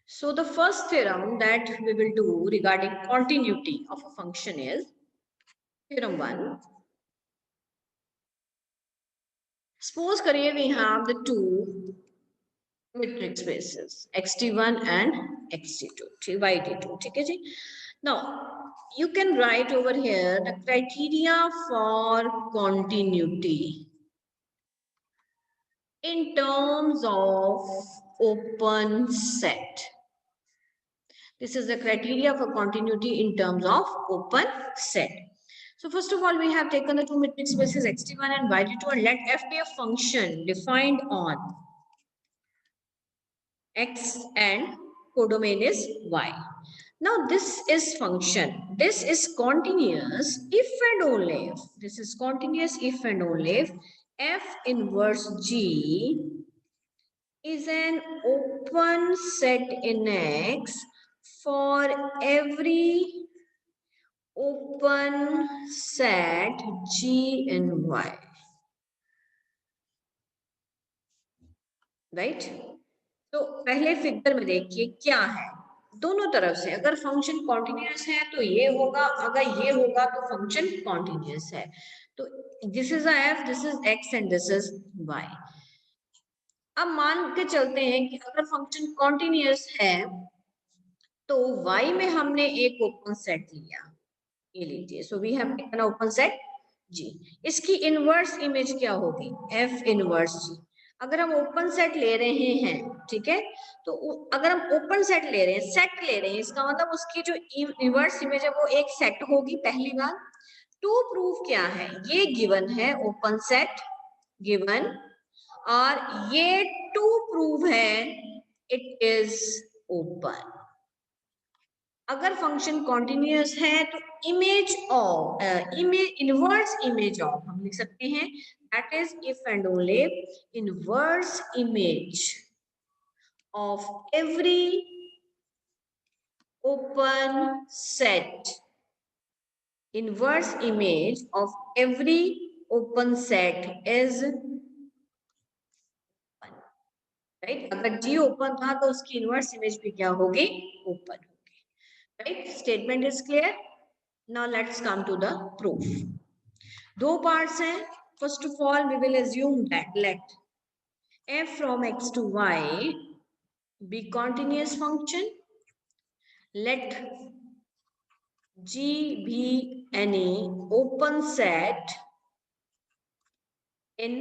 So the first theorem that we will do regarding continuity of a function is theorem 1. Suppose करिए we have the two metric spaces xt1 and xt2 yt2 ठीक है जी. Now you can write over here the criteria for continuity in terms of open set. This is the criteria for continuity in terms of open set. So first of all, we have taken the two metric spaces xt1 and yt2 and let f be a function defined on x and codomain is y. Now this is function. This is continuous if and only if. This is continuous if and only if f inverse g is an open set in X for every open set G in Y. Right तो पहले figure में देखिए क्या है दोनों तरफ से अगर फंक्शन कॉन्टिन्यूअस है तो ये होगा अगर ये होगा तो फंक्शन कॉन्टिन्यूअस है तो this is F this is X and this is Y. अब मान के चलते हैं कि अगर फंक्शन कॉन्टिन्यूअस है तो y में हमने एक ओपन सेट लिया ये लीजिए so we have taken open set g. इसकी इनवर्स इमेज क्या होगी f इनवर्स g. अगर हम ओपन सेट ले रहे हैं ठीक है तो अगर हम ओपन सेट ले रहे हैं सेट ले रहे हैं इसका मतलब उसकी जो इनवर्स इमेज है वो एक सेट होगी पहली बार. टू प्रूफ क्या है ये गिवन है ओपन सेट गिवन और ये टू प्रूव है इट इज ओपन. अगर फंक्शन कॉन्टिन्यूअस है तो image of inverse image of हम लिख सकते हैं that is if and only inverse image of every open set inverse image of every open set is right. अगर जी open था तो उसकी इनवर्स इमेज भी क्या होगी open. Right? Statement is clear. Now let's come to the proof. दो parts हैं. First of all, we will assume that let f from x to y be continuous function. Let g be any open set in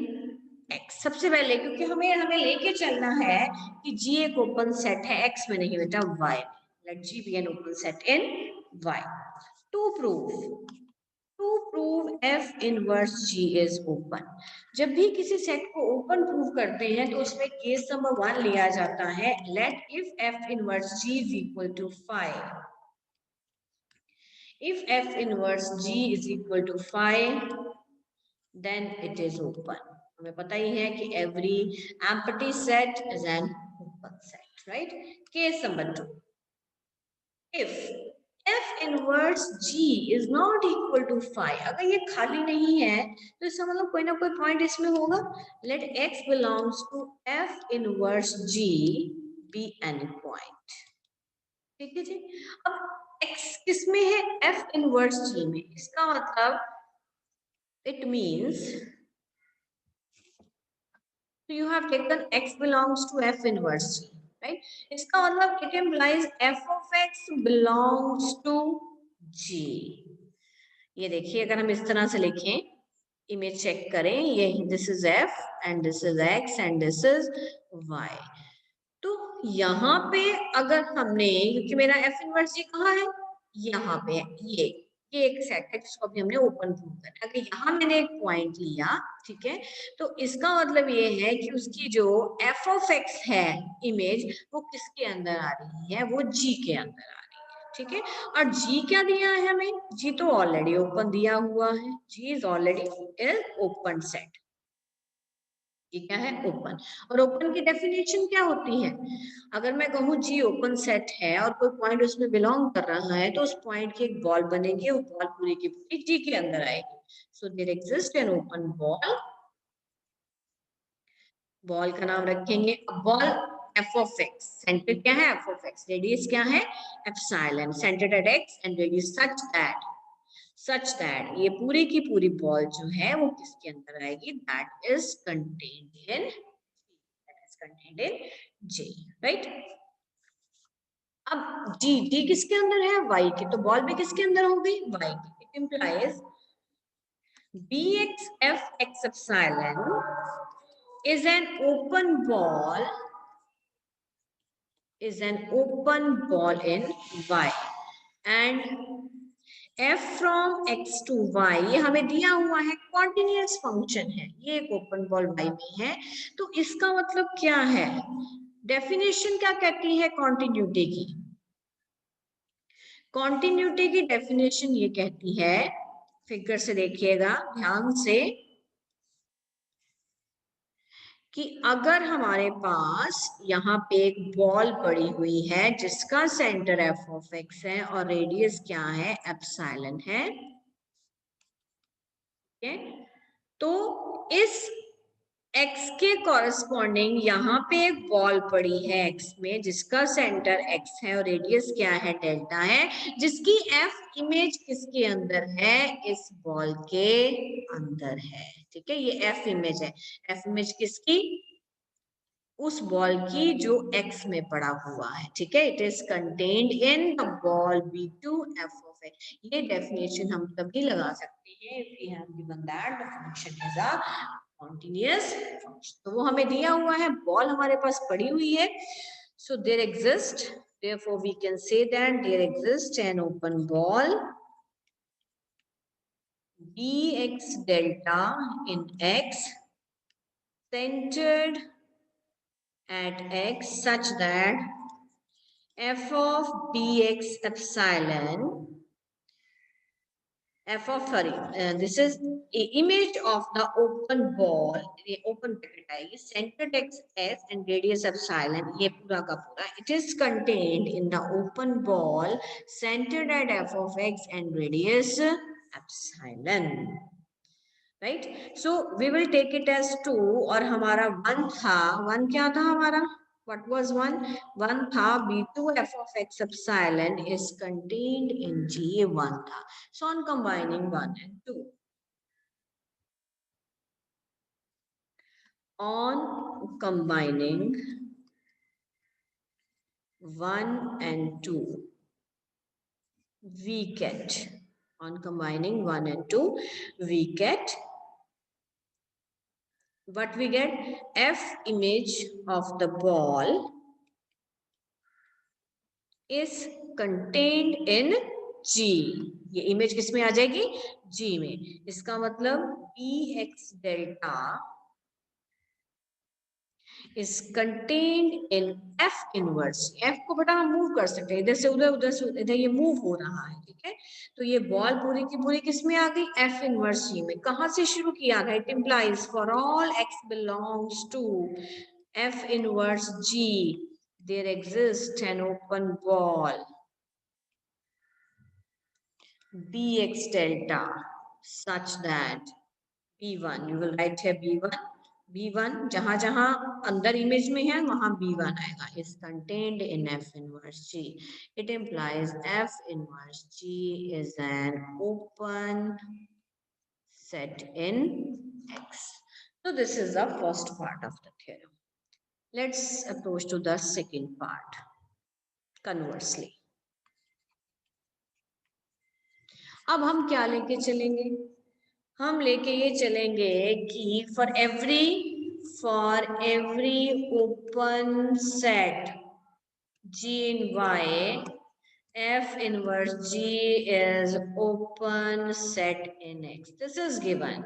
x. सबसे पहले क्योंकि हमें लेके चलना है कि g एक ओपन सेट है x में नहीं बेटा y. Let G be an open set in Y. To prove F inverse G is open. जब भी किसी सेट को ओपन प्रूव करते हैं तो उसमें केस नंबर 1 लिया जाता है let if F inverse G is equal to 5. If F inverse G is equal to 5 then it is open. हमें पता ही है कि every empty set is an open set, right? Case number 2. If f inverse g is not equal to 5 अगर ये खाली नहीं है तो इसका मतलब कोई ना कोई पॉइंट इसमें होगा. Let x belongs to f inverse g be any point. ठीक है जी. अब x किसमें है f inverse g में. इसका मतलब it means so you have taken x belongs to f inverse g. Right? इसका मतलब it implies f of x belongs to g. ये देखिए अगर हम इस तरह से लिखें इमेज चेक करें ये this is f and this is x and this is y. तो यहाँ पे अगर हमने क्योंकि मेरा f इनवर्स जी कहाँ है यहाँ पे है ये एक सेट है जिसको अभी हमने ओपन प्रूव करना. अगर यहाँ मैंने एक पॉइंट लिया ठीक है तो इसका मतलब ये है कि उसकी जो f ऑफ x है इमेज वो किसके अंदर आ रही है वो g के अंदर आ रही है. ठीक है और g क्या दिया है हमें g तो ऑलरेडी ओपन दिया हुआ है. g is already is open set. ये क्या है ओपन. और ओपन की डेफिनेशन क्या होती है अगर मैं कहूँ जी ओपन सेट है और कोई पॉइंट उसमें बिलोंग कर रहा है तो उस पॉइंट की एक बॉल बनेगी वो बॉल पूरी की पूरी जी के अंदर आएगी. So there exist an open ball. Ball का नाम रखेंगे. Ball F of X, centre क्या है एफ ऑफ एक्स, रेडियस क्या है epsilon, centred at X and radius such that ये पूरी की पूरी बॉल जो है वो किसके अंदर आएगी, that is contained in J, right. अब डी किसके अंदर है, वाई के, तो बॉल भी किसके अंदर होगी, वाई के। It implies bx epsilon is an open ball in y and f from x to y, ये हमें दिया हुआ है कॉन्टिन्यूअस फंक्शन है, ये एक ओपन बॉल y में है। तो इसका मतलब क्या है, डेफिनेशन क्या कहती है कॉन्टिन्यूटी की, कॉन्टिन्यूटी की डेफिनेशन ये कहती है, फिगर से देखिएगा ध्यान से, कि अगर हमारे पास यहाँ पे एक बॉल पड़ी हुई है जिसका सेंटर एफ ऑफ एक्स है और रेडियस क्या है एप्सिलॉन है, तो इस x के कॉरेस्पॉन्डिंग यहाँ पे एक बॉल पड़ी है x में जिसका सेंटर x है और रेडियस क्या है डेल्टा है, जिसकी f इमेज किसके अंदर है, इस बॉल के अंदर है। ठीक है, ये f इमेज है, f इमेज किसकी, उस बॉल की जो x में पड़ा हुआ है। ठीक है, it is contained in the ball B2 f of x। ये डेफिनेशन हम तभी लगा सकते हैं if we have given that the function is a continuous function। तो वो हमें दिया हुआ है, बॉल हमारे पास पड़ी हुई है, so there exists, therefore we can say that there exists an open ball bx delta in x centered at x such that f of bx epsilon this is image of the open ball, the open bracket आएगी, centered x s and radius epsilon, ये पूरा का पूरा, it is contained in the open ball centered at f of x and radius epsilon, right। So we will take it as 2 और हमारा 1 था, 1 क्या था हमारा, what was 1 था B2 f of x epsilon is contained in G, 1 था। So on combining 1 and 2, on combining 1 and 2 we get, on combining 1 and 2 we get what we get, f image of the ball is contained in G, ये image किस में आ जाएगी, G में। इसका मतलब bx delta is contained in f inverse, f को बेटा हम मूव कर सकते हैं, इधर से उधर, उधर से इधर, ये मूव हो रहा है। ठीक है, तो ये बॉल पूरी की पूरी किस में आ गई, f इनवर्स G में। कहां से शुरू किया था, it implies for all x belongs to f inverse G there exists an open ball bx delta such that b1, you will write here b1 जहां जहां अंदर इमेज में है वहां b1 आएगा, is contained in f inverse G। It implies f inverse G is an open set in X। So this is the first part of the theorem। Let's approach to the second part conversely। अब हम क्या लेके चलेंगे, हम लेके ये चलेंगे कि for every open set G in Y f inverse G is open set in X। This is given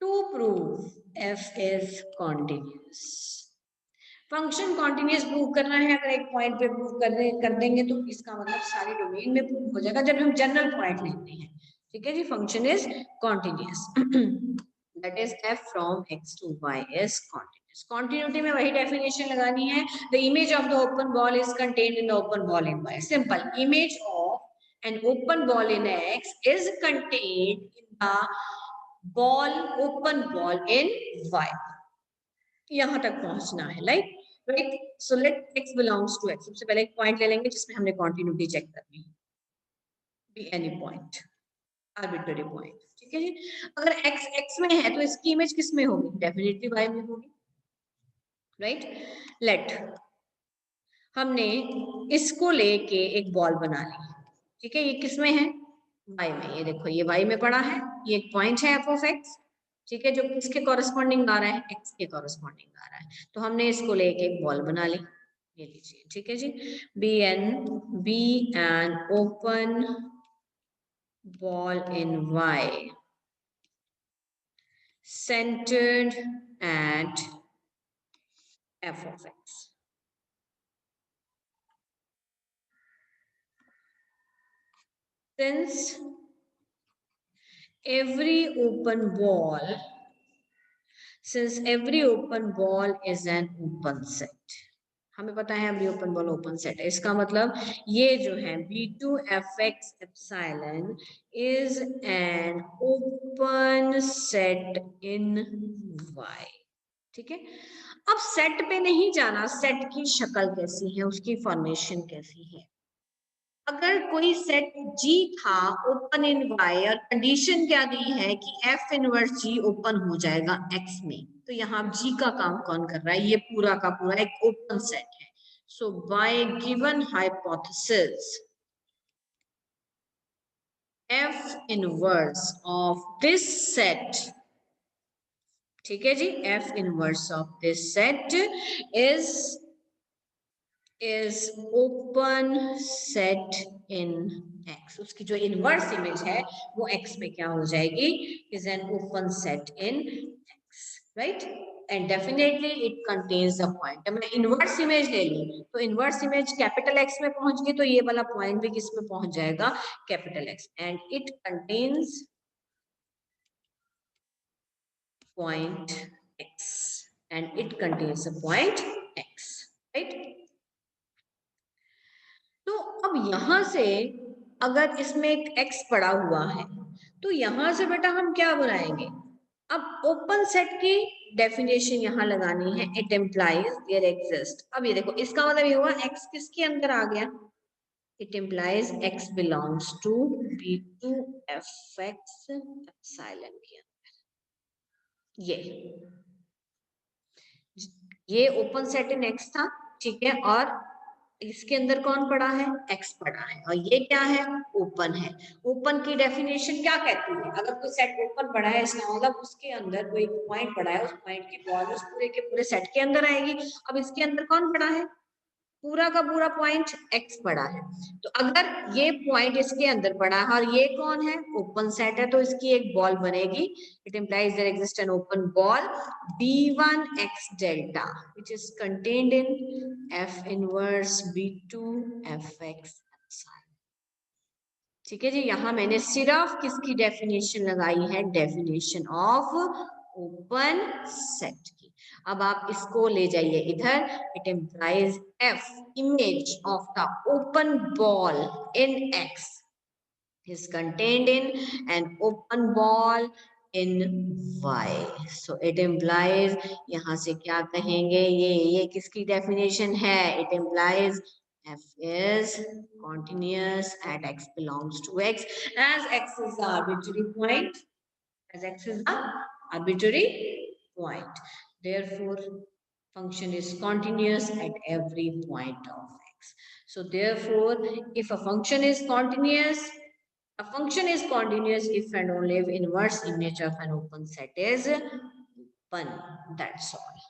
to prove f is continuous। Function continuous prove करना है, अगर एक पॉइंट पे प्रूव कर देंगे तो इसका मतलब सारी डोमेन में प्रूव हो जाएगा, जब हम जनरल पॉइंट लेते हैं। ठीक है जी, function is continuous, that is f from x to y is continuous। Continuity में वही डेफिनेशन लगानी है, the image of the open ball is contained in the open ball in y। Simple, image of an open ball in x is contained in the ball, open ball in y। यहां तक पहुंचना है, like right? So let x belongs to x, सबसे पहले एक point ले लेंगे जिसमें हमने कॉन्टिन्यूटी चेक करनी है, be any point, arbitrary point, ठीक है जी। अगर x x में है तो इसकी इमेज किस में होगी? डेफिनेटली y में होगी, राइट? लेट हमने इसको लेके एक बॉल बना ली, ठीक है, ये किस में है? y में। ये देखो ये y में पड़ा है, ये एक पॉइंट है f ऑफ x, ठीक है, जो किसके कॉरेस्पॉन्डिंग आ रहा है? x के कॉरेस्पॉन्डिंग आ रहा है। तो हमने इसको लेके एक बॉल बना ली, ये लीजिए, ठीक है जी। Be an open ball in y centered at f of x. Since every open ball is an open set, हमें पता है every open ball open set है, इसका मतलब ये जो है b2 fx epsilon is an open set in y, ठीक है। अब सेट पे नहीं जाना, सेट की शक्ल कैसी है, उसकी फॉर्मेशन कैसी है। अगर कोई सेट G था ओपन इन Y और कंडीशन क्या दी है कि F इनवर्स G ओपन हो जाएगा X में, तो यहाँ G का काम कौन कर रहा है? ये पूरा का पूरा एक ओपन सेट है। So by given hypothesis F inverse of this set, ठीक है जी, F inverse of this set is open set in X, उसकी जो इनवर्स इमेज है वो X में क्या हो जाएगी? is an open set in X, right? and definitely it contains the point. मैं इनवर्स इमेज ले ली तो इनवर्स इमेज कैपिटल X में पहुंच गई, तो ये वाला पॉइंट भी किस में पहुंच जाएगा? Capital X, and it contains point X, and it contains a point X, right? तो अब यहां से अगर इसमें एक x पड़ा हुआ है तो यहां से बेटा हम क्या बनाएंगे? अब ओपन सेट की डेफिनेशन यहां लगानी है, इट एम्प्लाइज देयर एग्जिस्ट। अब ये देखो इसका मतलब ये हुआ x किसके अंदर आ गया? It implies x belongs to b2 fx epsilon के अंदर। ये ओपन सेट इन x था, ठीक है, और इसके अंदर कौन पड़ा है? x पड़ा है, और ये क्या है? ओपन है। ओपन की डेफिनेशन क्या कहती है? अगर कोई सेट ओपन पड़ा है इसका मतलब उसके अंदर कोई पॉइंट पड़ा है, उस पॉइंट की बॉल उस पूरे के पूरे सेट के अंदर आएगी। अब इसके अंदर कौन पड़ा है? पूरा का पूरा पॉइंट x पड़ा है। तो अगर ये पॉइंट इसके अंदर पड़ा है और ये कौन है? ओपन सेट है, तो इसकी एक बॉल बनेगी। It implies there exist an open ball b1 x delta which is contained in f inverse b2 fx epsilon, ठीक है जी। यहां मैंने सिर्फ किसकी डेफिनेशन लगाई है? डेफिनेशन ऑफ ओपन सेट की। अब आप इसको ले जाइए इधर, it implies f image of the open ball in x is contained in an open ball in y, so it implies, यहां से क्या कहेंगे? ये किसकी डेफिनेशन है? it implies f is continuous at x belongs to x, as x is the arbitrary point, as x is the arbitrary point, therefore function is continuous at every point of x. So therefore if a function is continuous, a function is continuous if and only if inverse image of an open set is open. That's all.